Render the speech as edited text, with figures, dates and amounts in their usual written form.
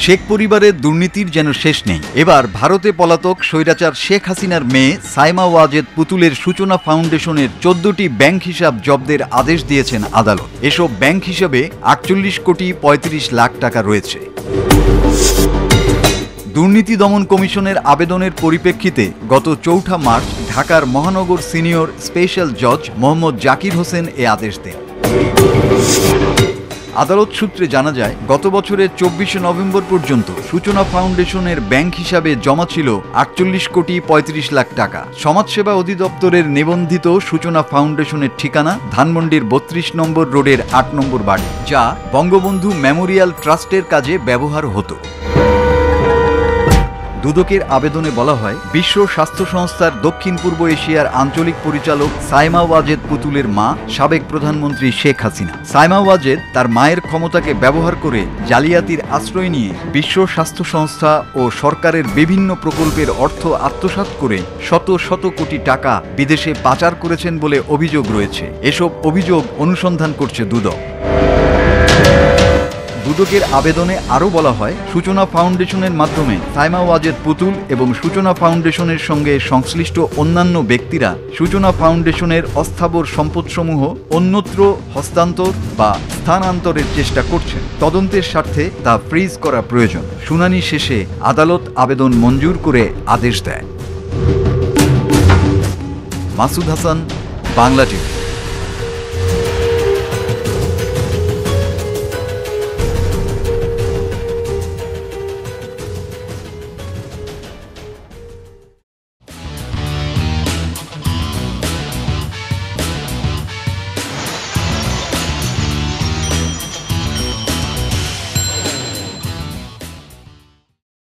শেখ পরিবারের দুর্নীতির যেন শেষ নেই। এবার ভারতে পলাতক স্বৈরাচার শেখ হাসিনার মেয়ে সাইমা ওয়াজেদ পুতুলের সূচনা ফাউন্ডেশনের 14টি ব্যাংক হিসাব জব্দের আদেশ দিয়েছেন আদালত। এসব ব্যাংক হিসাবে 48 কোটি 35 লাখ টাকা রয়েছে। দুর্নীতি দমন কমিশনের আবেদনের পরিপ্রেক্ষিতে গত 4 মার্চ ঢাকার মহানগর সিনিয়র স্পেশাল জজ মোহাম্মদ জাকির হোসেন এ আদেশ দেন। আদালত সূত্রে জানা যায়, গত বছরের 24 নভেম্বর পর্যন্ত সূচনা ফাউন্ডেশনের ব্যাংক হিসাবে জমা ছিল 48 কোটি 35 লাখ টাকা। সমাজসেবা অধিদপ্তরের নিবন্ধিত সূচনা ফাউন্ডেশনের ঠিকানা ধানমন্ডির 32 নম্বর রোডের 8 নম্বর বাড়ি, যা বঙ্গবন্ধু মেমোরিয়াল ট্রাস্টের কাজে ব্যবহার হতো। দুদকের আবেদনে বলা হয়, বিশ্ব স্বাস্থ্য সংস্থার দক্ষিণ পূর্ব এশিয়ার আঞ্চলিক পরিচালক সাইমা ওয়াজেদ পুতুলের মা সাবেক প্রধানমন্ত্রী শেখ হাসিনা। সাইমা ওয়াজেদ তার মায়ের ক্ষমতাকে ব্যবহার করে জালিয়াতির আশ্রয় নিয়ে বিশ্ব স্বাস্থ্য সংস্থা ও সরকারের বিভিন্ন প্রকল্পের অর্থ আত্মসাৎ করে শত শত কোটি টাকা বিদেশে পাচার করেছেন বলে অভিযোগ রয়েছে। এসব অভিযোগ অনুসন্ধান করছে দুদক। দুদকের আবেদনে আরও বলা হয়, সূচনা ফাউন্ডেশনের মাধ্যমে সাইমা ওয়াজেদ পুতুল এবং সূচনা ফাউন্ডেশনের সঙ্গে সংশ্লিষ্ট অন্যান্য ব্যক্তিরা সূচনা ফাউন্ডেশনের অস্থাবর সম্পদসমূহ অন্যত্র হস্তান্তর বা স্থানান্তরের চেষ্টা করছেন। তদন্তের স্বার্থে তা ফ্রিজ করা প্রয়োজন। শুনানি শেষে আদালত আবেদন মঞ্জুর করে আদেশ দেয়। মাসুদ হাসান, বাংলা টিভি।